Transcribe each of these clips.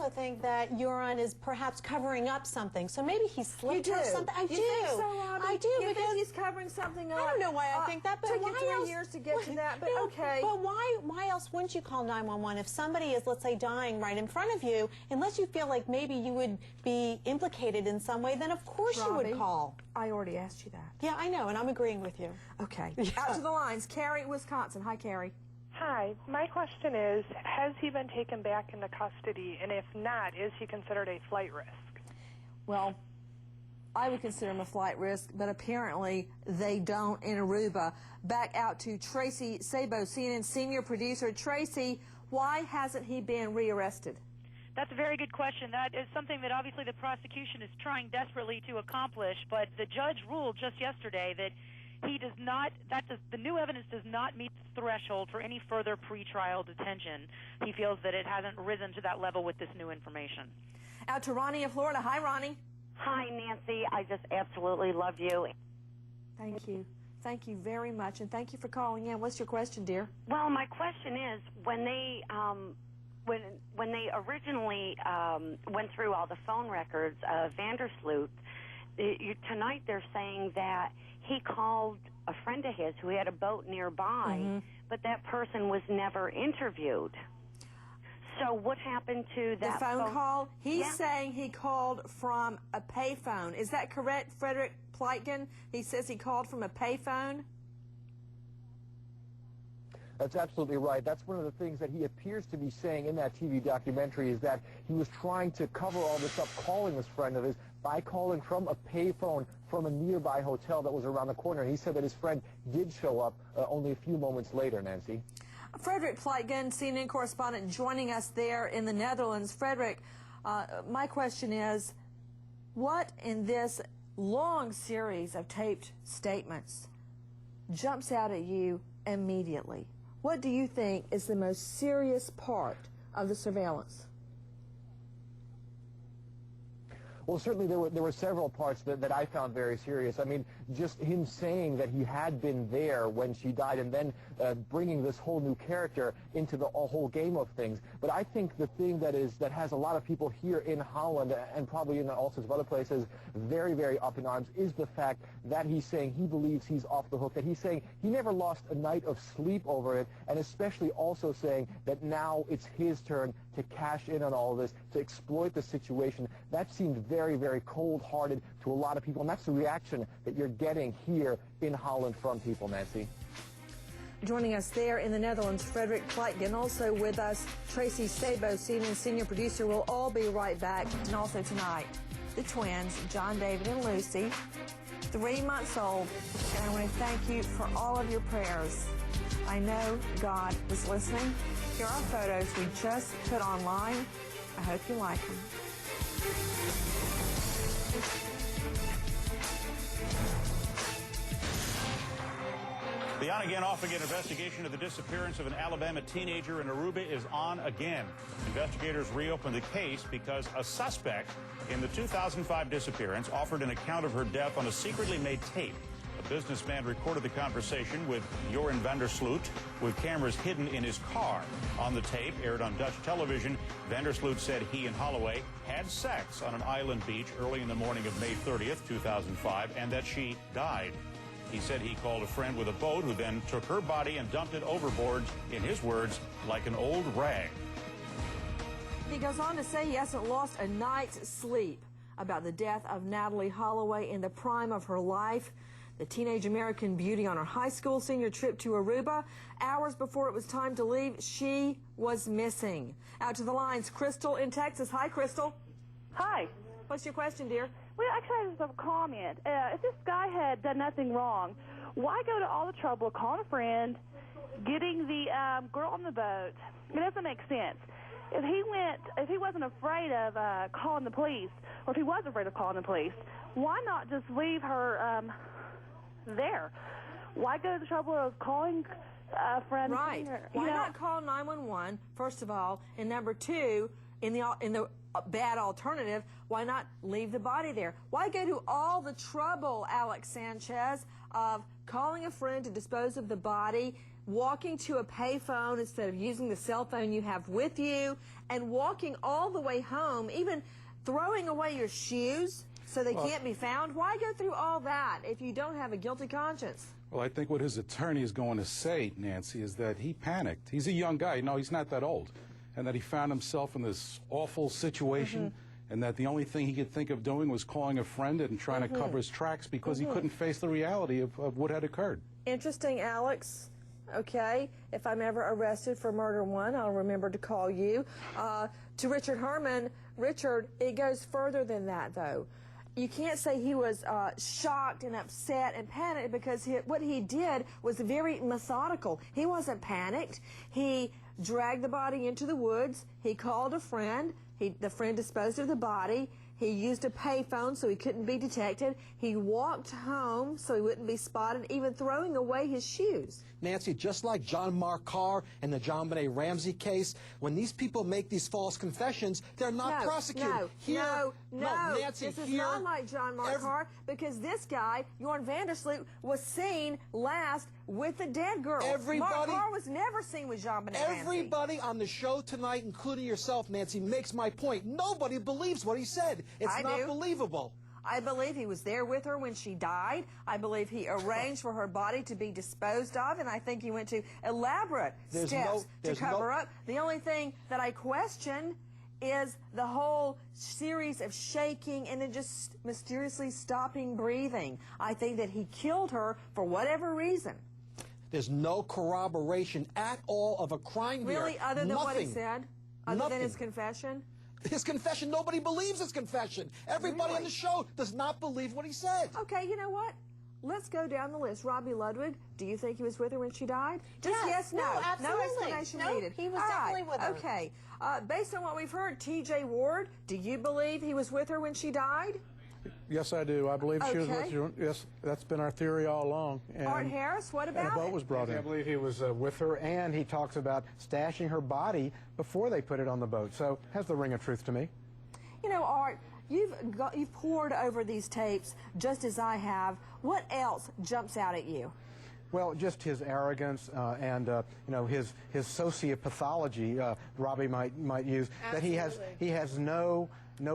also think that Euron is perhaps covering up something. So maybe he slipped or something. I do. Think so, Robin? I do. You think he's covering something up? I don't know why I think that, but took why you 3 else? years to get to that, but no, okay. But why else wouldn't you call 911 if somebody is, let's say, dying right in front of you? Unless you feel like maybe you would be implicated in some way, then of course you would call. I already asked you that. Yeah, I know, and I'm agreeing with you. Okay. Out to the lines. Carrie, Wisconsin. Hi, Carrie. Hi. My question is, has he been taken back into custody? And if not, is he considered a flight risk? Well, I would consider him a flight risk, but apparently they don't in Aruba. Back out to Tracy Sabo, CNN senior producer. Tracy, why hasn't he been rearrested? That's a very good question. That is something that obviously the prosecution is trying desperately to accomplish, but the judge ruled just yesterday that he does not, the new evidence does not meet the threshold for any further pretrial detention. He feels that it hasn't risen to that level with this new information. Out to Ronnie in Florida. Hi, Ronnie. Hi, Nancy. I just absolutely love you. Thank you. Thank you very much, and thank you for calling in. What's your question, dear? Well, my question is, when they originally went through all the phone records of Vandersloot, tonight they're saying that he called a friend of his who had a boat nearby, but that person was never interviewed. So what happened to that the phone call? He's saying he called from a payphone. Is that correct, Frederick Pleitgen? He says he called from a payphone? That's absolutely right. That's one of the things that he appears to be saying in that TV documentary, is that he was trying to cover all this up, calling this friend of his by calling from a payphone from a nearby hotel that was around the corner. And he said that his friend did show up only a few moments later, Nancy. Frederick Pleitgen, CNN correspondent, joining us there in the Netherlands. Frederick, my question is, what in this long series of taped statements jumps out at you immediately? What do you think is the most serious part of the surveillance? Well, certainly there were several parts that I found very serious. I mean, just him saying that he had been there when she died, and then bringing this whole new character into the whole game of things. But I think the thing that has a lot of people here in Holland, and probably in all sorts of other places, very, very up in arms, is the fact that he's saying he believes he's off the hook, that he's saying he never lost a night of sleep over it, and especially also saying that now it's his turn to cash in on all of this, to exploit the situation. That seemed very, very cold-hearted to a lot of people, and that's the reaction that you're getting here in Holland from people, Nancy. Joining us there in the Netherlands, Frederick Pleitgen. Also with us, Tracy Sabo, CNN senior producer. We'll all be right back. And also tonight, the twins, John David and Lucy, 3 months old. And I want to thank you for all of your prayers. I know God is listening. Here are photos we just put online. I hope you like them. The on-again, off-again investigation of the disappearance of an Alabama teenager in Aruba is on again. Investigators reopened the case because a suspect in the 2005 disappearance offered an account of her death on a secretly made tape. A businessman recorded the conversation with Joran Vandersloot with cameras hidden in his car. On the tape, aired on Dutch television, Vandersloot said he and Holloway had sex on an island beach early in the morning of May 30th, 2005, and that she died. He said he called a friend with a boat who then took her body and dumped it overboard, in his words, like an old rag. He goes on to say he hasn't lost a night's sleep about the death of Natalee Holloway in the prime of her life. The teenage American beauty on her high school senior trip to Aruba. Hours before it was time to leave, she was missing. Out to the lines, Crystal in Texas. Hi, Crystal. Hi. What's your question, dear? Well, actually, I just have a comment. If this guy had done nothing wrong, why go to all the trouble of calling a friend, getting the girl on the boat? It doesn't make sense. If he wasn't afraid of calling the police, or if he was afraid of calling the police, why not just leave her there? Why go to the trouble of calling a friend? Right. Why not call 911, first of all, and number two, in the bad alternative, why not leave the body there? Why go to all the trouble, Alex Sanchez, of calling a friend to dispose of the body walking to a payphone instead of using the cell phone you have with you, and walking all the way home, even throwing away your shoes so they can't be found. Why go through all that if you don't have a guilty conscience? Well, I think what his attorney is going to say, Nancy, is that he panicked. He's a young guy. No, he's not that old. And that he found himself in this awful situation, and that the only thing he could think of doing was calling a friend and trying to cover his tracks because he couldn't face the reality of what had occurred. Interesting, Alex. Okay, if I'm ever arrested for murder one, I'll remember to call you. To Richard Herman, Richard, it goes further than that, though. You can't say he was shocked and upset and panicked, because what he did was very methodical. He wasn't panicked. He dragged the body into the woods. He called a friend. The friend disposed of the body. He used a payphone so he couldn't be detected. He walked home so he wouldn't be spotted, even throwing away his shoes. Nancy, just like John Mark Carr and the JonBenet Ramsey case, when these people make these false confessions, they're not prosecuted. No, Nancy, this is not like John Mark Carr, because this guy, Jorn van der Sloot, was seen last with the dead girl. Mark Carr was never seen with JonBenet Ramsey. Everybody on the show tonight, including yourself, Nancy, makes my point. Nobody believes what he said. It's not believable. I believe he was there with her when she died. I believe he arranged for her body to be disposed of, and I think he went to elaborate steps to cover up. The only thing that I question is the whole series of shaking and then just mysteriously stopping breathing. I think that he killed her for whatever reason. There's no corroboration at all of a crime here. Really, other than what he said? Other than his confession? His confession, nobody believes his confession. Everybody on the show does not believe what he said. Okay, you know what? Let's go down the list. Robbie Ludwig, do you think he was with her when she died? Just yes, no. Absolutely. No explanation needed. He was definitely with her. Okay. Based on what we've heard, T.J. Ward, do you believe he was with her when she died? Yes, I do. I believe she was with you. Yes, that's been our theory all along. And Art Harris, what about it? A boat was brought in. I believe he was with her, and he talks about stashing her body before they put it on the boat. So has the ring of truth to me. You know, Art, you've pored over these tapes just as I have. What else jumps out at you? Well, just his arrogance and you know, his sociopathology. Robbie might use. Absolutely. That he has no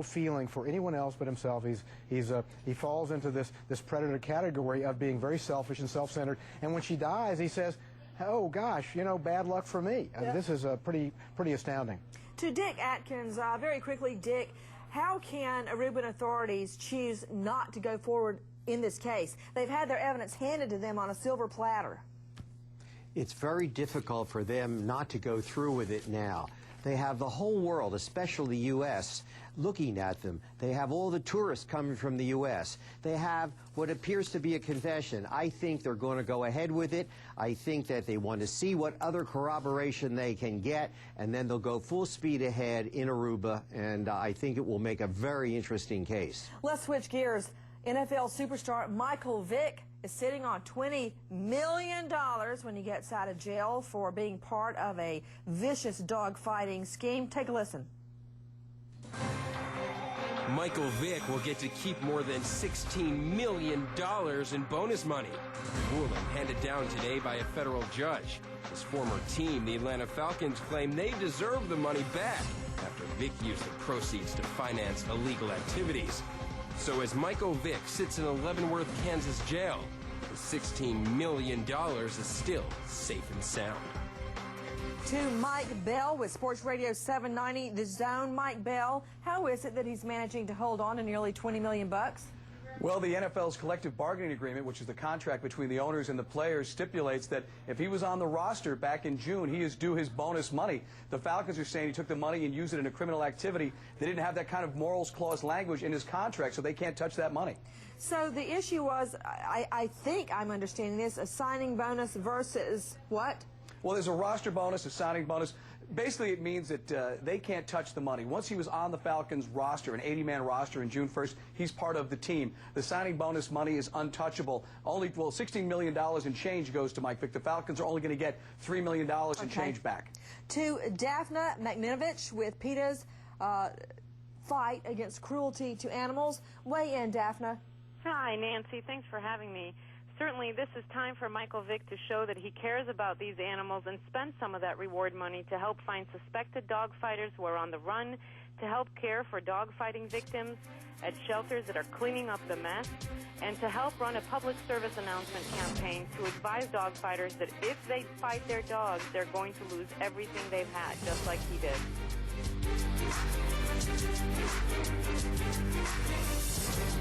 feeling for anyone else but himself. He falls into this predator category of being very selfish and self-centered. And when she dies, he says, "Oh gosh, you know, bad luck for me." This is pretty astounding. To Dick Atkins, very quickly, Dick, how can Aruban authorities choose not to go forward in this case? They've had their evidence handed to them on a silver platter. It's very difficult for them not to go through with it now. They have the whole world, especially the U.S., looking at them. They have all the tourists coming from the U.S. They have what appears to be a confession. I think they're going to go ahead with it. I think that they want to see what other corroboration they can get, and then they'll go full speed ahead in Aruba, and I think it will make a very interesting case. Let's switch gears. NFL superstar Michael Vick is sitting on $20 million when he gets out of jail for being part of a vicious dog-fighting scheme. Take a listen. Michael Vick will get to keep more than $16 million in bonus money. The ruling handed down today by a federal judge. His former team, the Atlanta Falcons, claim they deserve the money back after Vick used the proceeds to finance illegal activities. So as Michael Vick sits in Leavenworth, Kansas jail, the $16 million is still safe and sound. To Mike Bell with Sports Radio 790, The Zone. Mike Bell, how is it that he's managing to hold on to nearly $20 million? Well, the NFL's collective bargaining agreement, which is the contract between the owners and the players, stipulates that if he was on the roster back in June, he is due his bonus money. The Falcons are saying he took the money and used it in a criminal activity. They didn't have that kind of morals clause language in his contract, so they can't touch that money. So the issue was, I think I'm understanding this, a signing bonus versus what? Well, there's a roster bonus, a signing bonus. Basically, it means that they can't touch the money. Once he was on the Falcons roster, an 80-man roster in June 1st, he's part of the team. The signing bonus money is untouchable. Only, well, $16 million in change goes to Mike Vick. The Falcons are only going to get $3 million in change back. To Daphna Magninovich with PETA's fight against cruelty to animals. Weigh in, Daphna. Hi, Nancy. Thanks for having me. certainly this is time for Michael Vick to show that he cares about these animals and spend some of that reward money to help find suspected dog fighters who are on the run, to help care for dog fighting victims at shelters that are cleaning up the mess, and to help run a public service announcement campaign to advise dog fighters that if they fight their dogs, they're going to lose everything they've had, just like he did.